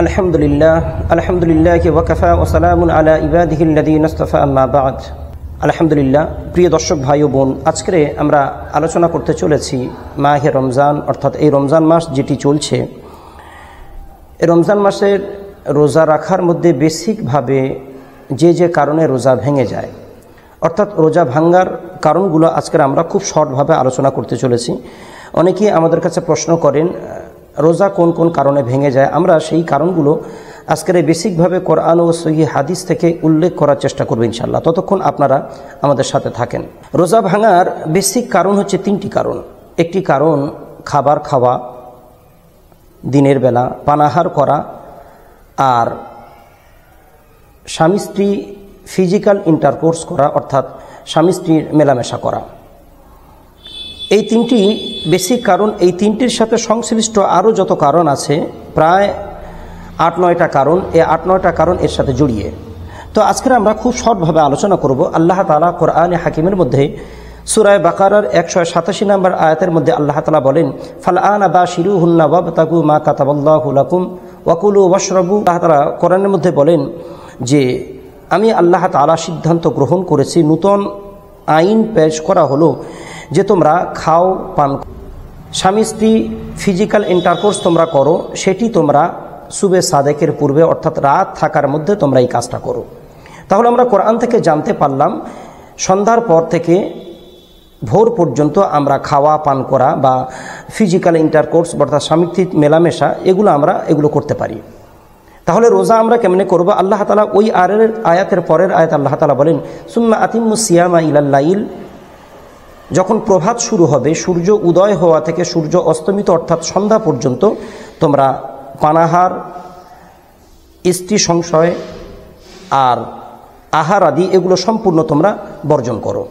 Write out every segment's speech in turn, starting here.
আলহামদুলিল্লাহ ওয়াকাফা ওয়া সালামুন আলা ইবাদিহিল্লাযীনা ইসতাফা আম্মা বা'দ। আলহামদুলিল্লাহ, প্রিয় দর্শক ভাই ও বোন, আজকে আমরা আলোচনা করতে চলেছি মাহে রমজান, অর্থাৎ এই রমজান মাস যেটি চলছে, এই রমজান মাসের রোজা রাখার মধ্যে বেসিকভাবে যে কারণে রোজা ভেঙে যায়, অর্থাৎ রোজা ভাঙ্গার কারণগুলো আজকে আমরা খুব শর্টভাবে আলোচনা করতে চলেছি। অনেকেই আমাদের কাছে প্রশ্ন করেন রোজা কোন কোন কারণে ভেঙে যায়। আমরা সেই কারণগুলো আজকের বেসিকভাবে কোরআন ও সহিহ হাদিস থেকে উল্লেখ করার চেষ্টা করব ইনশাআল্লাহ। ততক্ষণ আপনারা আমাদের সাথে থাকেন। রোজা ভাঙার বেসিক কারণ হচ্ছে তিনটি কারণ। একটি কারণ খাবার খাওয়া, দিনের বেলা পানাহার করা, আর স্বামী স্ত্রী ফিজিক্যাল ইন্টারকোর্স করা, অর্থাৎ স্বামী স্ত্রীর মেলামেশা করা। এই তিনটি বেসিক কারণ। এই তিনটির সাথে সংশ্লিষ্ট আরও যত কারণ আছে, প্রায় ৮-৯টা কারণ, এই ৮-৯টা কারণ এর সাথে জড়িয়ে। তো আজকে আমরা খুব শর্টভাবে আলোচনা করব। আল্লাহ তাআলা কোরআনে হাকিমের মধ্যে সূরা বাকারার ১৮৭ নম্বর আয়াতের মধ্যে আল্লাহ তাআলা বলেন, ফালআনা বাশিরুহুন্না ওয়াবতাগু মা কাতাবাল্লাহু লাকুম ওয়াকুলু ওয়াশরাবু। আল্লাহ তাআলা কোরআনের মধ্যে বলেন যে আমি আল্লাহ তাআলা সিদ্ধান্ত গ্রহণ করেছি, নূতন আইন পেশ করা হলো যে তোমরা খাও পান, স্বামী স্ত্রী ফিজিক্যাল ইন্টারকোর্স তোমরা করো, সেটি তোমরা সুবে সাদেকের পূর্বে, অর্থাৎ রাত থাকার মধ্যে তোমরা এই কাজটা করো। তাহলে আমরা কোরআন থেকে জানতে পারলাম সন্ধ্যার পর থেকে ভোর পর্যন্ত আমরা খাওয়া পান করা বা ফিজিক্যাল ইন্টারকোর্স অর্থাৎ স্বামী স্ত্রীর মেলামেশা এগুলো করতে পারি। তাহলে রোজা আমরা কেমনে করব? আল্লাহ তাআলা ওই আয়াতের পরের আয়াত আল্লাহ তাআলা বলেন, সুম্মা আতিম্মুস সিয়ামা ইলাল লাইল। যখন প্রভাত শুরু হবে, সূর্য উদয় হওয়া থেকে সূর্য অস্তমিত অর্থাৎ সন্ধ্যা পর্যন্ত তোমরা পানাহার, স্ত্রী সংশয় আর আহার আদি এগুলো সম্পূর্ণ তোমরা বর্জন করো।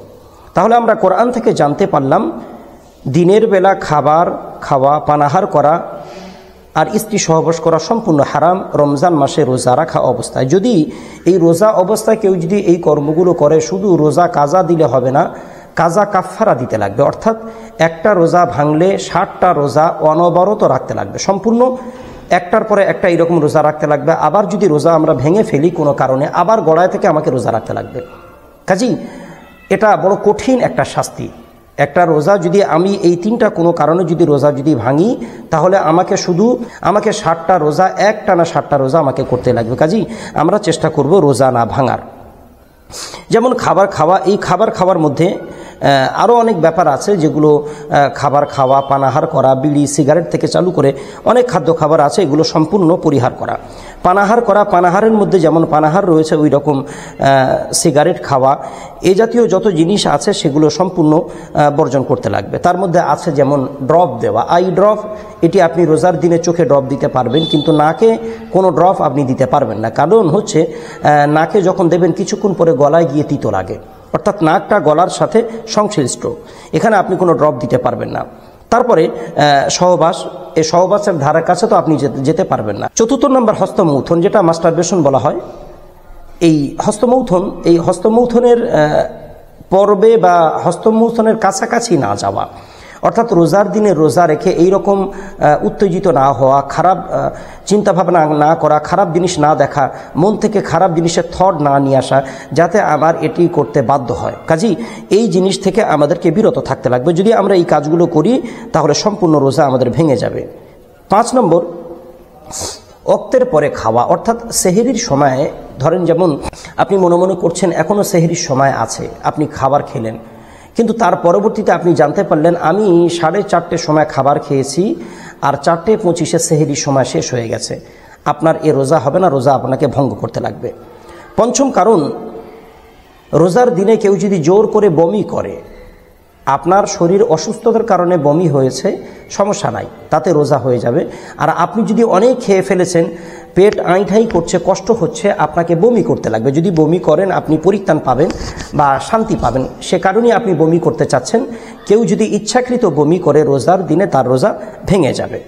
তাহলে আমরা কোরআন থেকে জানতে পারলাম দিনের বেলা খাবার খাওয়া, পানাহার করা আর স্ত্রী সহবাস করা সম্পূর্ণ হারাম রমজান মাসে রোজা রাখা অবস্থায়। যদি এই রোজা অবস্থায় কেউ যদি এই কর্মগুলো করে, শুধু রোজা কাজা দিলে হবে না, কাজা কাফফারা দিতে লাগবে। অর্থাৎ একটা রোজা ভাঙলে 60টা রোজা অনবরত রাখতে লাগবে, সম্পূর্ণ একটার পরে একটা এরকম রোজা রাখতে লাগবে। আবার যদি রোজা আমরা ভেঙে ফেলি কোনো কারণে, আবার গড়ায় থেকে আমাকে রোজা রাখতে লাগবে। কাজেই এটা বড় কঠিন একটা শাস্তি। একটা রোজা যদি আমি এই তিনটা কোনো কারণে যদি রোজা যদি ভাঙি, তাহলে আমাকে 60টা রোজা, একটানা 60টা রোজা আমাকে করতে লাগবে। কাজেই আমরা চেষ্টা করব রোজা না ভাঙার। যেমন খাবার খাওয়া, এই খাবার খাওয়ার মধ্যে আরও অনেক ব্যাপার আছে যেগুলো খাবার খাওয়া, পানাহার করা, বিড়ি সিগারেট থেকে চালু করে অনেক খাদ্য খাবার আছে, এগুলো সম্পূর্ণ পরিহার করা। পানাহার করা, পানাহারের মধ্যে যেমন পানাহার রয়েছে, ওই রকম সিগারেট খাওয়া, এ জাতীয় যত জিনিস আছে সেগুলো সম্পূর্ণ বর্জন করতে লাগবে। তার মধ্যে আছে যেমন ড্রপ দেওয়া, আই ড্রপ। এটি আপনি রোজার দিনে চোখে ড্রপ দিতে পারবেন, কিন্তু নাকে কোনো ড্রপ আপনি দিতে পারবেন না। কারণ হচ্ছে নাকে যখন দেবেন কিছুক্ষণ পরে গলায় গিয়ে তিতো লাগে, অর্থাৎ নাকটা গলার সাথে সংশ্লিষ্ট, এখানে আপনি কোনো ড্রপ দিতে পারবেন না। তারপরে সহবাস, এই সহবাসের ধারের কাছে তো আপনি যেতে পারবেন না। ৪র্থ নম্বর হস্তমৈথুন, যেটা মাস্টারবেশন বলা হয়। এই হস্তমৈথুনের পর্বে বা হস্তমৈথুনের কাছাকাছি না যাওয়া, অর্থাৎ রোজার দিনে রোজা রেখে এইরকম উত্তেজিত না হওয়া, খারাপ চিন্তাভাবনা না করা, খারাপ জিনিস না দেখা, মন থেকে খারাপ জিনিসের থট না নিয়ে আসা, যাতে আমার এটি করতে বাধ্য হয়। কাজেই এই জিনিস থেকে আমাদেরকে বিরত থাকতে লাগবে। যদি আমরা এই কাজগুলো করি তাহলে সম্পূর্ণ রোজা আমাদের ভেঙে যাবে। ৫ নম্বর, ওক্তের পরে খাওয়া, অর্থাৎ সেহরির সময়ে, ধরেন যেমন আপনি মনে মনে করছেন এখনও সেহরির সময় আছে, আপনি খাবার খেলেন, কিন্তু তার পরবর্তীতে আপনি জানতে পারলেন আমি 4:30 সময় খাবার খেয়েছি আর 4:25 সেহরির সময় শেষ হয়ে গেছে। আপনার এ রোজা হবে না, রোজা আপনাকে ভঙ্গ করতে লাগবে। ৫ম কারণ, রোজার দিনে কেউ যদি জোর করে বমি করে, আপনার শরীর অসুস্থতার কারণে বমি হয়েছে, সমস্যা নাই, তাতে রোজা হয়ে যাবে। আর আপনি যদি অনেক খেয়ে ফেলেছেন, পেট আইঠাই করছে, কষ্ট হচ্ছে, আপনাকে বমি করতে লাগবে। যদি বমি করেন আপনি পরিত্রাণ পাবেন বা শান্তি পাবেন, সে কারণেই আপনি বমি করতে চাচ্ছেন। কেউ যদি ইচ্ছাকৃত বমি করে রোজার দিনে, তার রোজা ভেঙে যাবে।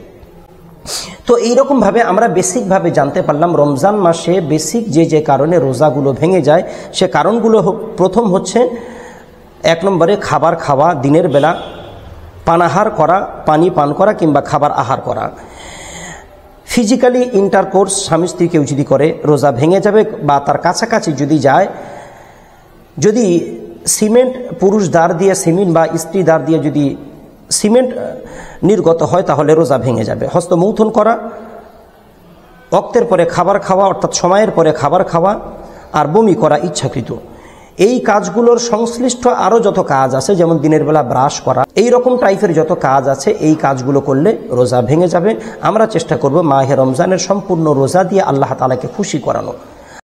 তো এইরকমভাবে আমরা বেসিকভাবে জানতে পারলাম রমজান মাসে বেসিক যে কারণে রোজাগুলো ভেঙে যায়, সে কারণগুলো প্রথম হচ্ছে ১ নম্বরে খাবার খাওয়া, দিনের বেলা পানাহার করা, পানি পান করা কিংবা খাবার আহার করা। ফিজিক্যালি ইন্টারকোর্স স্বামী স্ত্রী কেউ যদি করে রোজা ভেঙে যাবে, বা তার কাছাকাছি যদি যায়, যদি সিমেন্ট পুরুষ দ্বার দিয়ে সিমেন্ট বা স্ত্রী দ্বার দিয়ে যদি সিমেন্ট নির্গত হয় তাহলে রোজা ভেঙে যাবে। হস্তমৈথুন করা, ওয়াক্তের পরে খাবার খাওয়া অর্থাৎ সময়ের পরে খাবার খাওয়া, আর বমি করা ইচ্ছাকৃত, এই কাজগুলোর সংশ্লিষ্ট আরও যত কাজ আছে, যেমন দিনের বেলা ব্রাশ করা, এই রকম টাইপের যত কাজ আছে, এই কাজগুলো করলে রোজা ভেঙে যাবে। আমরা চেষ্টা করব মাহে রমজানের সম্পূর্ণ রোজা দিয়ে আল্লাহ তাআলাকে খুশি করানো।